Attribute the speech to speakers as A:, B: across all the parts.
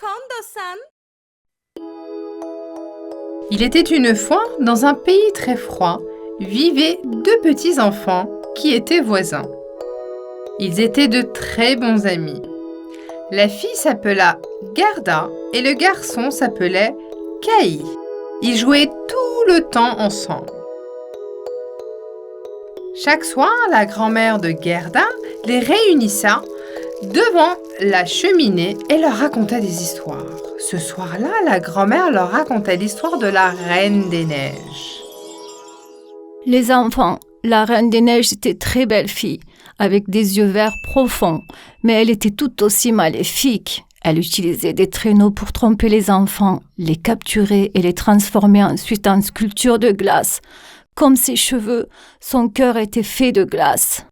A: Kondo-san.
B: Il était une fois, dans un pays très froid, vivaient deux petits enfants qui étaient voisins. Ils étaient de très bons amis. La fille s'appela Gerda et le garçon s'appelait Kai. Ils jouaient tout le temps ensemble. Chaque soir, la grand-mère de Gerda les réunissa devant la cheminée et leur raconta des histoires. Ce soir-là, la grand-mère leur raconta l'histoire de la Reine des Neiges.
C: Les enfants, la Reine des Neiges était très belle fille, avec des yeux verts profonds, mais elle était tout aussi maléfique. Elle utilisait des traîneaux pour tromper les enfants, les capturer et les transformer ensuite en sculptures de glace. Comme ses cheveux, son cœur était fait de glace.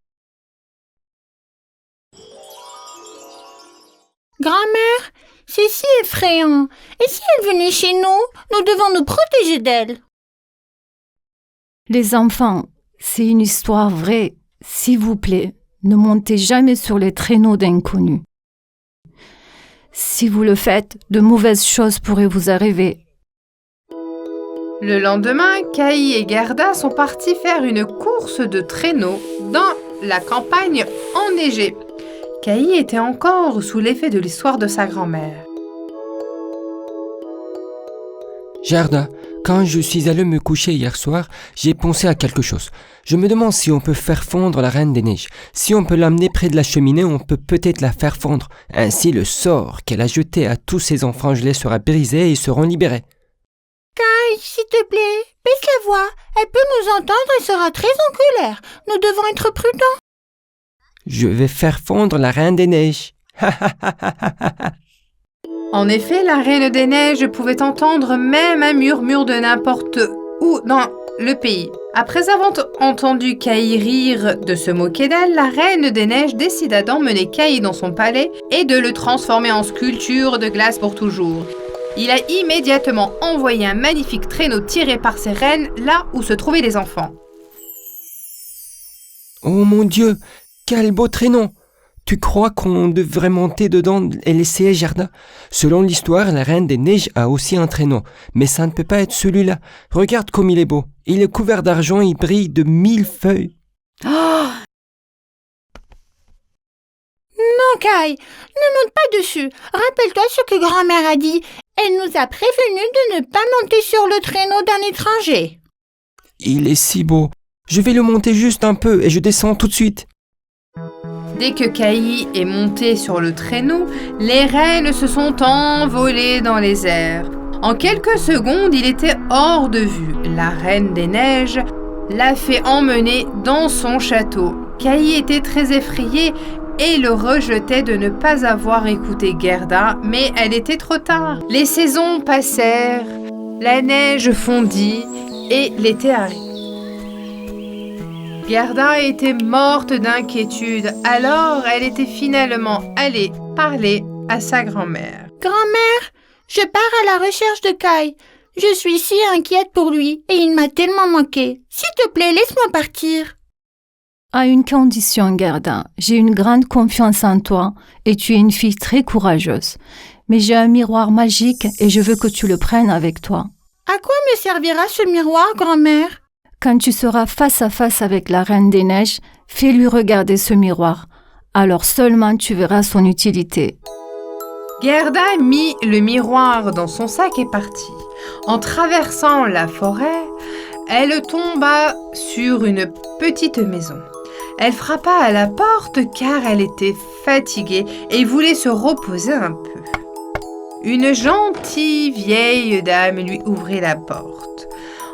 A: Grand-mère, c'est si effrayant. Et si elle venait chez nous, nous devons nous protéger d'elle.
C: Les enfants, c'est une histoire vraie. S'il vous plaît, ne montez jamais sur les traîneaux d'inconnus. Si vous le faites, de mauvaises choses pourraient vous arriver.
B: Le lendemain, Kai et Gerda sont partis faire une course de traîneaux dans la campagne enneigée. Kai était encore sous l'effet de l'histoire de sa grand-mère.
D: Gerda, quand je suis allé me coucher hier soir, j'ai pensé à quelque chose. Je me demande si on peut faire fondre la Reine des Neiges. Si on peut l'amener près de la cheminée, on peut peut-être la faire fondre. Ainsi, le sort qu'elle a jeté à tous ses enfants gelés sera brisé et ils seront libérés.
A: Kai, s'il te plaît, baisse la voix. Elle peut nous entendre et sera très en colère. Nous devons être prudents.
D: Je vais faire fondre la Reine des Neiges.
B: En effet, la Reine des Neiges pouvait entendre même un murmure de n'importe où dans le pays. Après avoir entendu Kai rire de se moquer d'elle, la Reine des Neiges décida d'emmener Kai dans son palais et de le transformer en sculpture de glace pour toujours. Il a immédiatement envoyé un magnifique traîneau tiré par ses reines là où se trouvaient les enfants.
D: Oh mon Dieu, quel beau traîneau! Tu crois qu'on devrait monter dedans et l'essayer, Gerda? Selon l'histoire, la Reine des Neiges a aussi un traîneau, mais ça ne peut pas être celui-là. Regarde comme il est beau. Il est couvert d'argent et il brille de 1000 feuilles.
A: Oh! Non, Kai, ne monte pas dessus. Rappelle-toi ce que grand-mère a dit. Elle nous a prévenus de ne pas monter sur le traîneau d'un étranger.
D: Il est si beau. Je vais le monter juste un peu et je descends tout de suite.
B: Dès que Kai est monté sur le traîneau, les reines se sont envolées dans les airs. En quelques secondes, il était hors de vue. La Reine des Neiges l'a fait emmener dans son château. Kai était très effrayée et le rejetait de ne pas avoir écouté Gerda, mais elle était trop tard. Les saisons passèrent, la neige fondit et l'été arriva. Gerda était morte d'inquiétude, alors elle était finalement allée parler à sa grand-mère.
A: Grand-mère, je pars à la recherche de Kai. Je suis si inquiète pour lui et il m'a tellement manqué. S'il te plaît, laisse-moi partir.
C: À une condition, Gerda, j'ai une grande confiance en toi et tu es une fille très courageuse. Mais j'ai un miroir magique et je veux que tu le prennes avec toi.
A: À quoi me servira ce miroir, grand-mère?
C: Quand tu seras face à face avec la Reine des Neiges, fais-lui regarder ce miroir. Alors seulement tu verras son utilité.
B: Gerda mit le miroir dans son sac et partit. En traversant la forêt, elle tomba sur une petite maison. Elle frappa à la porte car elle était fatiguée et voulait se reposer un peu. Une gentille vieille dame lui ouvrit la porte.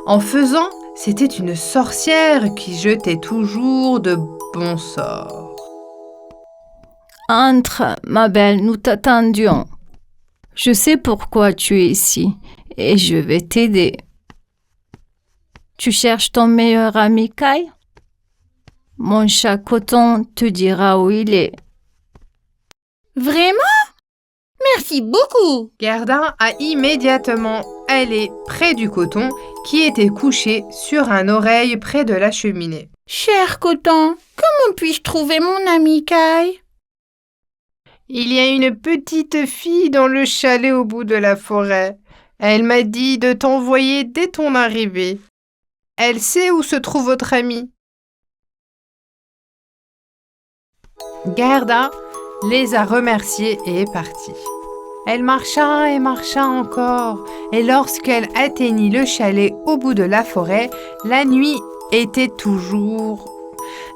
B: En faisant, c'était une sorcière qui jetait toujours de bons sorts.
C: Entre, ma belle, nous t'attendions. Je sais pourquoi tu es ici et je vais t'aider. Tu cherches ton meilleur ami Kai? Mon chat Coton te dira où il est.
A: Vraiment? Merci beaucoup.
B: Gerda a immédiatement allé près du coton qui était couché sur un oreille près de la cheminée.
A: Cher Coton, comment puis-je trouver mon ami Kai?
B: Il y a une petite fille dans le chalet au bout de la forêt. Elle m'a dit de t'envoyer dès ton arrivée. Elle sait où se trouve votre amie. » Gerda les a remerciés et est partie. Elle marcha et marcha encore, et lorsqu'elle atteignit le chalet au bout de la forêt, la nuit était toujours.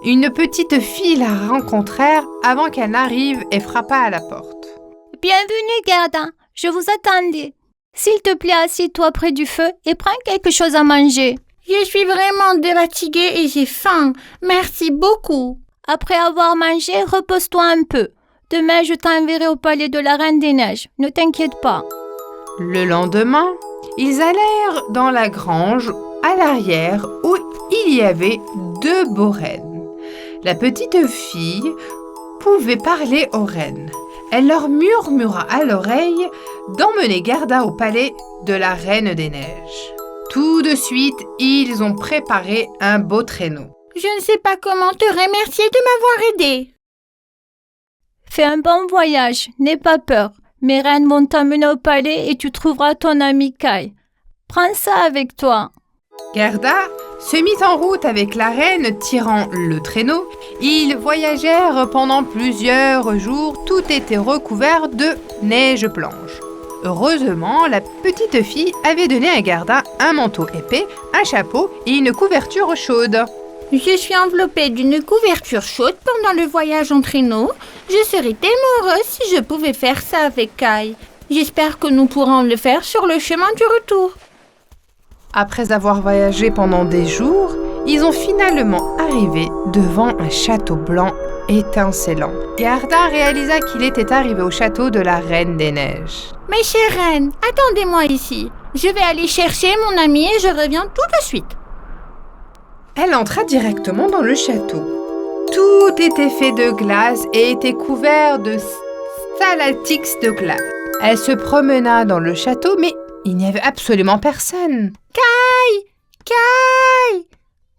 B: Une petite fille la rencontrèrent avant qu'elle n'arrive et frappa à la porte.
C: « Bienvenue, Gerda. Je vous attendais. S'il te plaît, assieds-toi près du feu et prends quelque chose à manger. »
A: « Je suis vraiment fatiguée et j'ai faim. Merci beaucoup. »
C: Après avoir mangé, repose-toi un peu. Demain, je t'enverrai au palais de la Reine des Neiges. Ne t'inquiète pas.
B: Le lendemain, ils allèrent dans la grange à l'arrière où il y avait 2 beaux rennes. La petite fille pouvait parler aux rennes. Elle leur murmura à l'oreille d'emmener Gerda au palais de la Reine des Neiges. Tout de suite, ils ont préparé un beau traîneau.
A: Je ne sais pas comment te remercier de m'avoir aidé.
C: Fais un bon voyage, n'aie pas peur. Mes reines vont t'emmener au palais et tu trouveras ton ami Kai. Prends ça avec toi.
B: Gerda se mit en route avec la reine tirant le traîneau. Ils voyagèrent pendant plusieurs jours, tout était recouvert de neige blanche. Heureusement, la petite fille avait donné à Gerda un manteau épais, un chapeau et une couverture chaude.
A: Je suis enveloppée d'une couverture chaude pendant le voyage en traîneau. Je serais tellement heureuse si je pouvais faire ça avec Kai. J'espère que nous pourrons le faire sur le chemin du retour.
B: Après avoir voyagé pendant des jours, ils ont finalement arrivé devant un château blanc étincelant. Gerda réalisa qu'il était arrivé au château de la Reine des Neiges.
A: « Mes chères reines, attendez-moi ici. Je vais aller chercher mon ami et je reviens tout de suite. »
B: Elle entra directement dans le château. Tout était fait de glace et était couvert de stalactites de glace. Elle se promena dans le château, mais il n'y avait absolument personne.
A: Kai! Kai!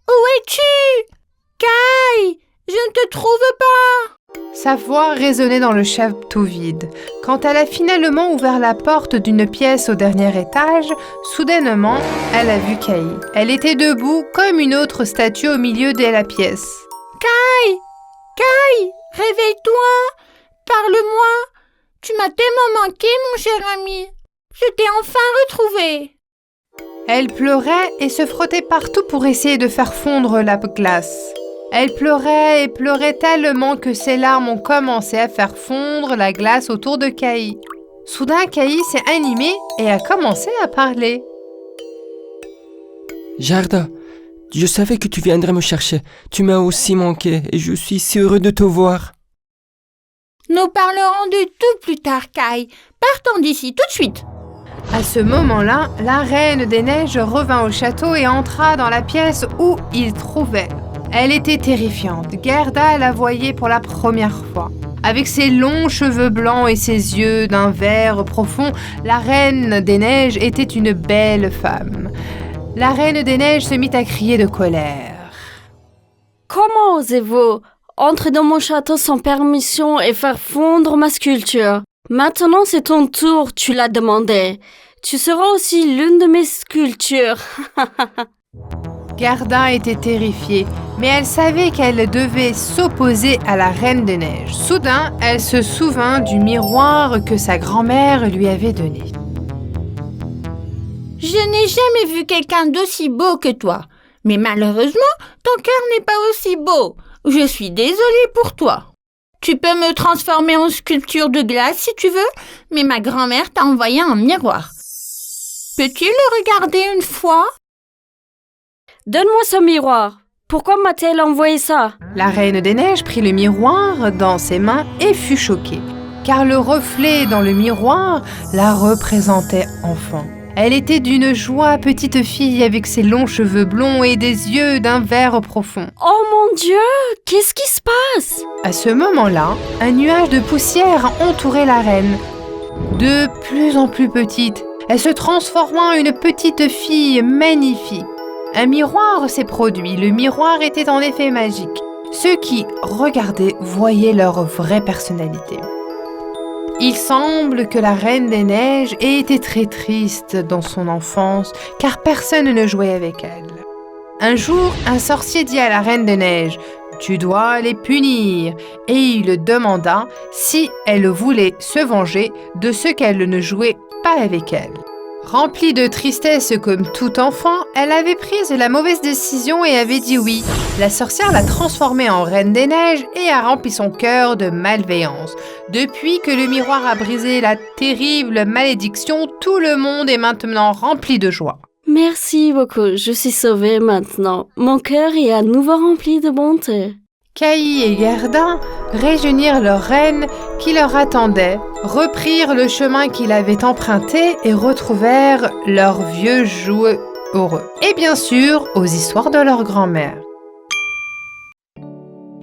A: Où es-tu? Kai! Je ne te trouve pas!
B: Sa voix résonnait dans le château vide. Quand elle a finalement ouvert la porte d'une pièce au dernier étage, soudainement, elle a vu Kai. Elle était debout comme une autre statue au milieu de la pièce.
A: Kai! Kai! Réveille-toi! Parle-moi! Tu m'as tellement manqué, mon cher ami! Je t'ai enfin retrouvé!
B: Elle pleurait et se frottait partout pour essayer de faire fondre la glace. Elle pleurait et pleurait tellement que ses larmes ont commencé à faire fondre la glace autour de Kai. Soudain, Kai s'est animé et a commencé à parler.
D: Gerda, je savais que tu viendrais me chercher. Tu m'as aussi manqué et je suis si heureux de te voir.
A: Nous parlerons de tout plus tard, Kai. Partons d'ici tout de suite.
B: À ce moment-là, la Reine des Neiges revint au château et entra dans la pièce où il trouvait. Elle était terrifiante. Gerda la voyait pour la première fois. Avec ses longs cheveux blancs et ses yeux d'un vert profond, la Reine des Neiges était une belle femme. La Reine des Neiges se mit à crier de colère.
E: « Comment osez-vous entrer dans mon château sans permission et faire fondre ma sculpture? Maintenant c'est ton tour, tu l'as demandé. Tu seras aussi l'une de mes sculptures. »
B: Gerda était terrifiée, mais elle savait qu'elle devait s'opposer à la Reine des Neiges. Soudain, elle se souvint du miroir que sa grand-mère lui avait donné.
A: Je n'ai jamais vu quelqu'un d'aussi beau que toi. Mais malheureusement, ton cœur n'est pas aussi beau. Je suis désolée pour toi. Tu peux me transformer en sculpture de glace si tu veux, mais ma grand-mère t'a envoyé un miroir. Peux-tu le regarder une fois?
E: Donne-moi ce miroir. Pourquoi m'a-t-elle envoyé ça?
B: La Reine des Neiges prit le miroir dans ses mains et fut choquée, car le reflet dans le miroir la représentait enfant. Elle était d'une joie petite fille avec ses longs cheveux blonds et des yeux d'un vert profond.
E: Oh mon Dieu, qu'est-ce qui se passe?
B: À ce moment-là, un nuage de poussière entourait la reine. De plus en plus petite, elle se transforma en une petite fille magnifique. Un miroir s'est produit. Le miroir était en effet magique. Ceux qui regardaient voyaient leur vraie personnalité. Il semble que la Reine des Neiges ait été très triste dans son enfance, car personne ne jouait avec elle. Un jour, un sorcier dit à la Reine des Neiges « Tu dois les punir » et il demanda si elle voulait se venger de ceux qu'elle ne jouait pas avec elle. Remplie de tristesse comme tout enfant, elle avait pris la mauvaise décision et avait dit oui. La sorcière l'a transformée en Reine des Neiges et a rempli son cœur de malveillance. Depuis que le miroir a brisé la terrible malédiction, tout le monde est maintenant rempli de joie.
E: Merci beaucoup, je suis sauvée maintenant. Mon cœur est à nouveau rempli de bonté.
B: Caï et Gerda réunirent leur reine qui leur attendait, reprirent le chemin qu'ils avaient emprunté et retrouvèrent leurs vieux jouets heureux. Et bien sûr, aux histoires de leur grand-mère.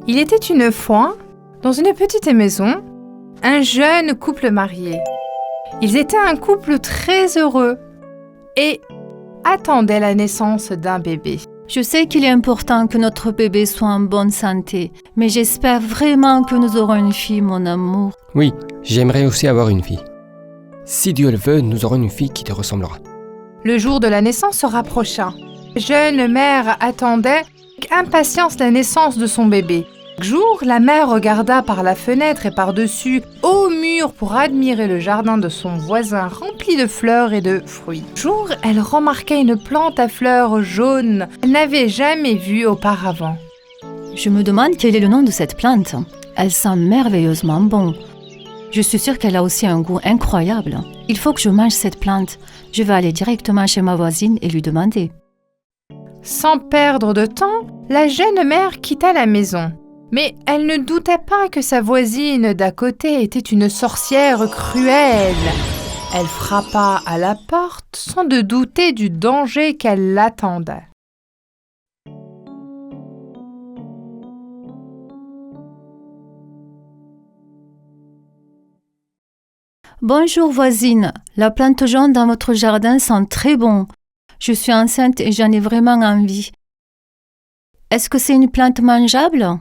B: Il était une fois, dans une petite maison, un jeune couple marié. Ils étaient un couple très heureux et attendaient la naissance d'un bébé.
C: Je sais qu'il est important que notre bébé soit en bonne santé, mais j'espère vraiment que nous aurons une fille, mon amour.
D: Oui, j'aimerais aussi avoir une fille. Si Dieu le veut, nous aurons une fille qui te ressemblera.
B: Le jour de la naissance se rapprocha. La jeune mère attendait avec impatience la naissance de son bébé. Chaque jour, la mère regarda par la fenêtre et par-dessus au mur pour admirer le jardin de son voisin rempli de fleurs et de fruits. Un jour, elle remarqua une plante à fleurs jaunes qu'elle n'avait jamais vue auparavant.
C: Je me demande quel est le nom de cette plante. Elle sent merveilleusement bon. Je suis sûre qu'elle a aussi un goût incroyable. Il faut que je mange cette plante. Je vais aller directement chez ma voisine et lui demander.
B: Sans perdre de temps, la jeune mère quitta la maison. Mais elle ne doutait pas que sa voisine d'à côté était une sorcière cruelle. Elle frappa à la porte sans de douter du danger qu'elle l'attendait.
C: Bonjour voisine, la plante jaune dans votre jardin sent très bon. Je suis enceinte et j'en ai vraiment envie. Est-ce que c'est une plante mangeable ?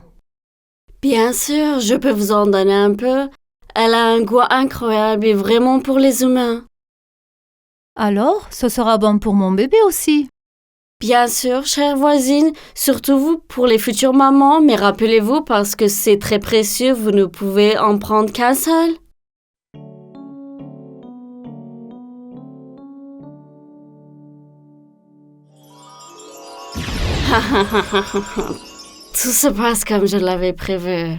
E: Bien sûr, je peux vous en donner un peu. Elle a un goût incroyable et vraiment pour les humains.
C: Alors, ce sera bon pour mon bébé aussi.
E: Bien sûr, chère voisine, surtout vous pour les futures mamans, mais rappelez-vous parce que c'est très précieux, vous ne pouvez en prendre qu'un seul. Tout se passe comme je l'avais prévu.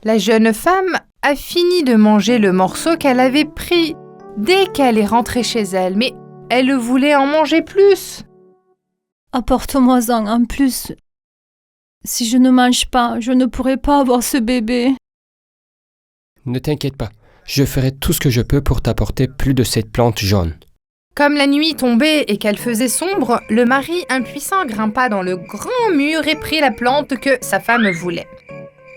B: La jeune femme a fini de manger le morceau qu'elle avait pris dès qu'elle est rentrée chez elle, mais elle voulait en manger plus.
C: Apporte-moi-en en plus. Si je ne mange pas, je ne pourrai pas avoir ce bébé.
D: Ne t'inquiète pas, je ferai tout ce que je peux pour t'apporter plus de cette plante jaune.
B: Comme la nuit tombait et qu'elle faisait sombre, le mari impuissant grimpa dans le grand mur et prit la plante que sa femme voulait.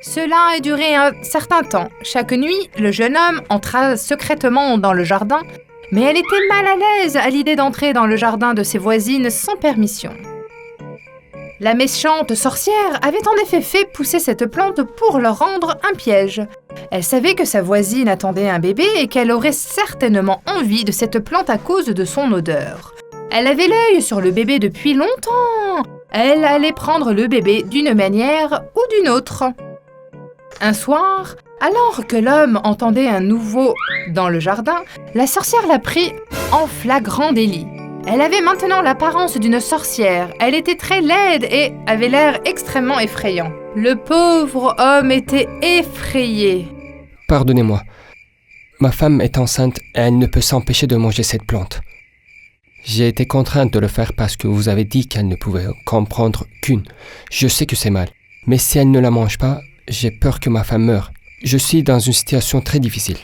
B: Cela a duré un certain temps. Chaque nuit, le jeune homme entra secrètement dans le jardin, mais elle était mal à l'aise à l'idée d'entrer dans le jardin de ses voisines sans permission. La méchante sorcière avait en effet fait pousser cette plante pour leur rendre un piège. Elle savait que sa voisine attendait un bébé et qu'elle aurait certainement envie de cette plante à cause de son odeur. Elle avait l'œil sur le bébé depuis longtemps. Elle allait prendre le bébé d'une manière ou d'une autre. Un soir, alors que l'homme entendait un nouveau dans le jardin, la sorcière l'a pris en flagrant délit. Elle avait maintenant l'apparence d'une sorcière. Elle était très laide et avait l'air extrêmement effrayant. Le pauvre homme était effrayé.
D: Pardonnez-moi. Ma femme est enceinte et elle ne peut s'empêcher de manger cette plante. J'ai été contrainte de le faire parce que vous avez dit qu'elle ne pouvait qu'en prendre qu'une. Je sais que c'est mal. Mais si elle ne la mange pas, j'ai peur que ma femme meure. Je suis dans une situation très difficile.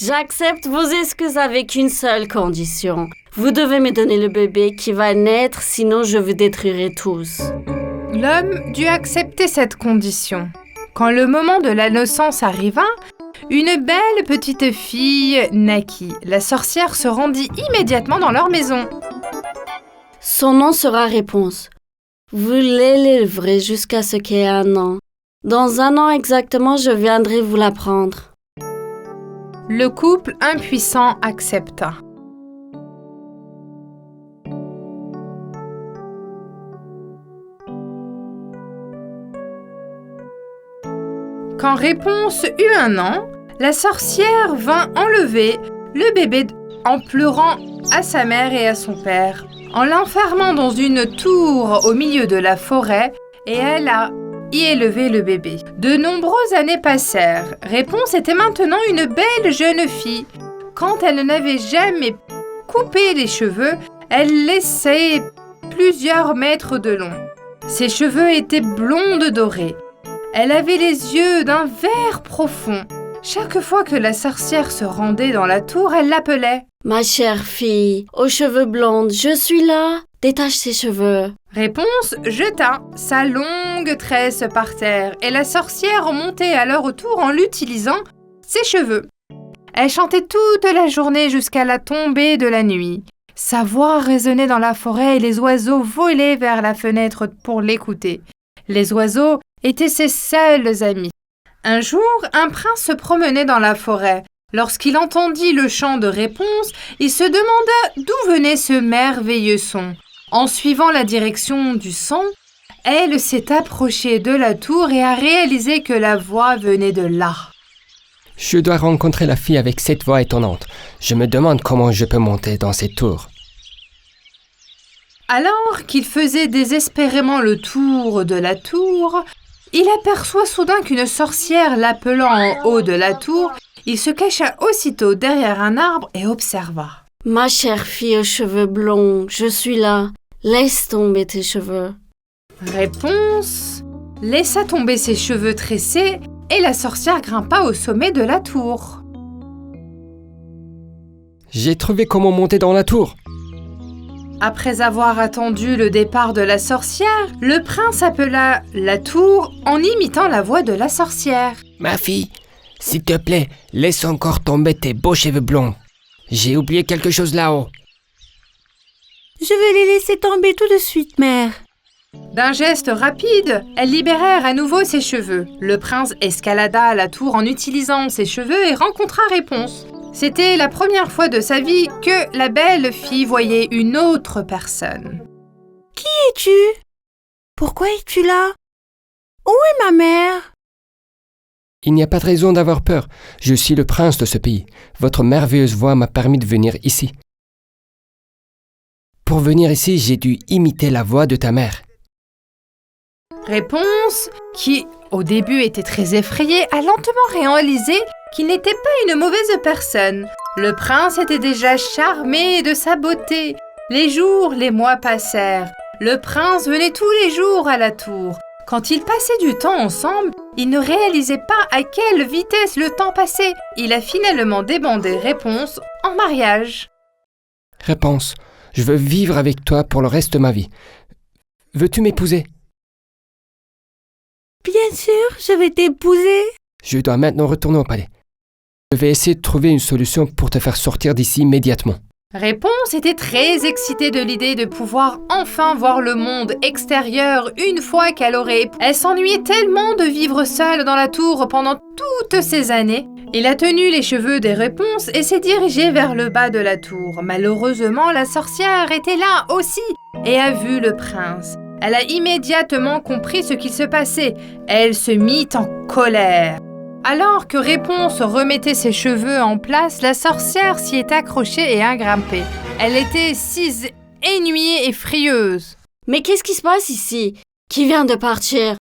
E: J'accepte vos excuses avec une seule condition. Vous devez me donner le bébé qui va naître, sinon je vous détruirai tous.
B: L'homme dut accepter cette condition. Quand le moment de la naissance arriva, une belle petite fille naquit. La sorcière se rendit immédiatement dans leur maison.
E: Son nom sera Réponse. Vous l'élèverez jusqu'à ce qu'il ait 1 an. Dans 1 an exactement, je viendrai vous la prendre.
B: Le couple impuissant accepta. Quand Réponse eut 1 an, la sorcière vint enlever le bébé en pleurant à sa mère et à son père, en l'enfermant dans une tour au milieu de la forêt, et elle a y élevé le bébé. De nombreuses années passèrent. Réponse était maintenant une belle jeune fille. Quand elle n'avait jamais coupé les cheveux, elle laissait plusieurs mètres de long. Ses cheveux étaient blondes dorés. Elle avait les yeux d'un vert profond. Chaque fois que la sorcière se rendait dans la tour, elle l'appelait.
E: Ma chère fille, aux cheveux blondes, je suis là. Détache ses cheveux.
B: Réponse jeta sa longue tresse par terre et la sorcière montait à leur tour en l'utilisant ses cheveux. Elle chantait toute la journée jusqu'à la tombée de la nuit. Sa voix résonnait dans la forêt et les oiseaux volaient vers la fenêtre pour l'écouter. Les oiseaux étaient ses seuls amis. Un jour, un prince se promenait dans la forêt. Lorsqu'il entendit le chant de Réponse, il se demanda d'où venait ce merveilleux son. En suivant la direction du son, elle s'est approchée de la tour et a réalisé que la voix venait de là.
D: Je dois rencontrer la fille avec cette voix étonnante. Je me demande comment je peux monter dans cette tour.
B: Alors qu'il faisait désespérément le tour de la tour, il aperçoit soudain qu'une sorcière l'appelant en haut de la tour. Il se cacha aussitôt derrière un arbre et observa.
E: Ma chère fille aux cheveux blonds, je suis là. Laisse tomber tes cheveux.
B: Réponse laissa tomber ses cheveux tressés et la sorcière grimpa au sommet de la tour.
D: J'ai trouvé comment monter dans la tour.
B: Après avoir attendu le départ de la sorcière, le prince appela la tour en imitant la voix de la sorcière.
D: Ma fille, s'il te plaît, laisse encore tomber tes beaux cheveux blonds. J'ai oublié quelque chose là-haut.
A: Je vais les laisser tomber tout de suite, mère.
B: D'un geste rapide, elles libérèrent à nouveau ses cheveux. Le prince escalada la tour en utilisant ses cheveux et rencontra Réponse. C'était la première fois de sa vie que la belle fille voyait une autre personne.
A: Qui es-tu? Pourquoi es-tu là? Où est ma mère?
D: Il n'y a pas de raison d'avoir peur. Je suis le prince de ce pays. Votre merveilleuse voix m'a permis de venir ici. Pour venir ici, j'ai dû imiter la voix de ta mère.
B: Réponse, qui au début était très effrayée, a lentement réalisé qu'il n'était pas une mauvaise personne. Le prince était déjà charmé de sa beauté. Les jours, les mois passèrent. Le prince venait tous les jours à la tour. Quand ils passaient du temps ensemble, il ne réalisait pas à quelle vitesse le temps passait. Il a finalement demandé Réponse en mariage.
D: Réponse, je veux vivre avec toi pour le reste de ma vie. Veux-tu m'épouser?
A: Bien sûr, je vais t'épouser.
D: Je dois maintenant retourner au palais. Je vais essayer de trouver une solution pour te faire sortir d'ici immédiatement.
B: Réponse était très excitée de l'idée de pouvoir enfin voir le monde extérieur une fois qu'elle aurait... Elle s'ennuyait tellement de vivre seule dans la tour pendant toutes ces années. Il a tenu les cheveux des Réponses et s'est dirigé vers le bas de la tour. Malheureusement, la sorcière était là aussi et a vu le prince. Elle a immédiatement compris ce qui se passait. Elle se mit en colère. Alors que Réponse remettait ses cheveux en place, la sorcière s'y est accrochée et a grimpé. Elle était si ennuyée et frieuse.
E: Mais qu'est-ce qui se passe ici? Qui vient de partir?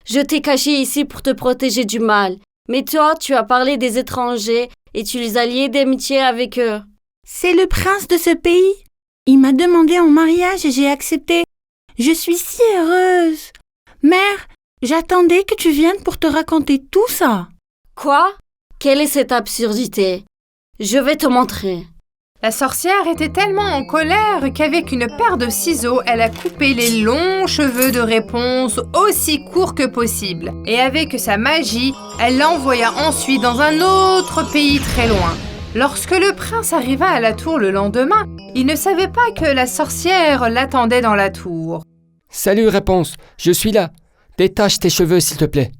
E: Je t'ai caché ici pour te protéger du mal. Mais toi, tu as parlé des étrangers et tu les as liés d'amitié avec eux.
A: C'est le prince de ce pays. Il m'a demandé en mariage et j'ai accepté. Je suis si heureuse. Mère, j'attendais que tu viennes pour te raconter tout ça.
E: Quoi? Quelle est cette absurdité? Je vais te montrer.
B: La sorcière était tellement en colère qu'avec une paire de ciseaux, elle a coupé les longs cheveux de Réponse aussi courts que possible. Et avec sa magie, elle l'envoya ensuite dans un autre pays très loin. Lorsque le prince arriva à la tour le lendemain, il ne savait pas que la sorcière l'attendait dans la tour.
D: Salut Réponse, je suis là. Détache tes cheveux s'il te plaît.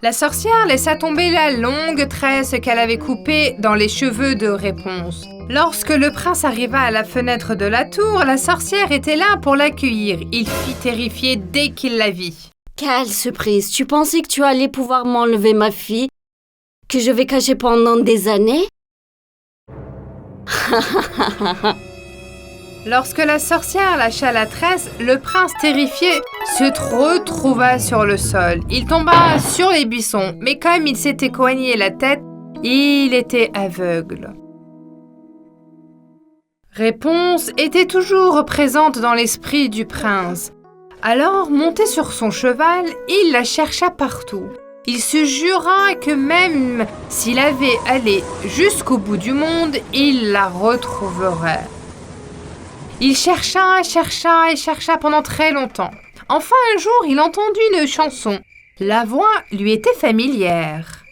B: La sorcière laissa tomber la longue tresse qu'elle avait coupée dans les cheveux de Réponse. Lorsque le prince arriva à la fenêtre de la tour, la sorcière était là pour l'accueillir. Il fit terrifié dès qu'il la vit.
E: Quelle surprise! Tu pensais que tu allais pouvoir m'enlever ma fille, que je vais cacher pendant des années?
B: Lorsque la sorcière lâcha la tresse, le prince terrifié se retrouva sur le sol. Il tomba sur les buissons, mais comme il s'était coigné la tête, il était aveugle. Réponse était toujours présente dans l'esprit du prince. Alors, monté sur son cheval, il la chercha partout. Il se jura que même s'il avait allé jusqu'au bout du monde, il la retrouverait. Il chercha pendant très longtemps. Enfin, un jour, il entendit une chanson. La voix lui était familière.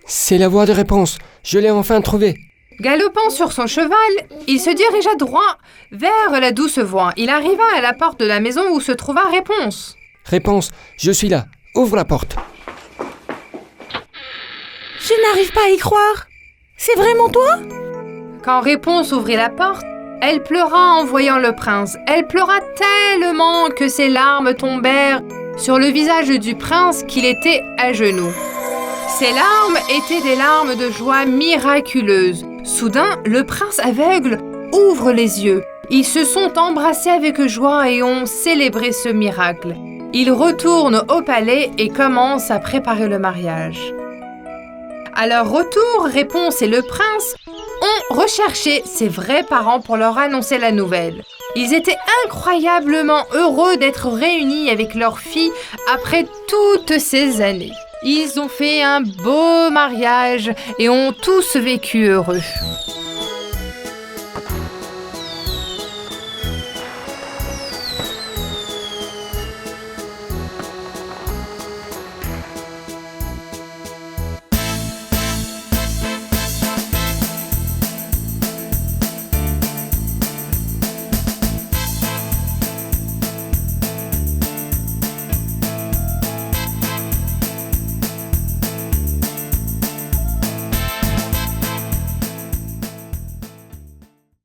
D: C'est la voix de Réponse. Je l'ai enfin trouvée.
B: Galopant sur son cheval, il se dirigea droit vers la douce voix. Il arriva à la porte de la maison où se trouva Réponse.
D: Réponse, je suis là. Ouvre la porte.
A: Je n'arrive pas à y croire. C'est vraiment toi?
B: Quand Réponse ouvrit la porte, elle pleura en voyant le prince. Elle pleura tellement que ses larmes tombèrent sur le visage du prince qu'il était à genoux. Ces larmes étaient des larmes de joie miraculeuse. Soudain, le prince aveugle ouvre les yeux. Ils se sont embrassés avec joie et ont célébré ce miracle. Ils retournent au palais et commencent à préparer le mariage. À leur retour, Réponse et le prince ont recherché ses vrais parents pour leur annoncer la nouvelle. Ils étaient incroyablement heureux d'être réunis avec leur fille après toutes ces années. Ils ont fait un beau mariage et ont tous vécu heureux.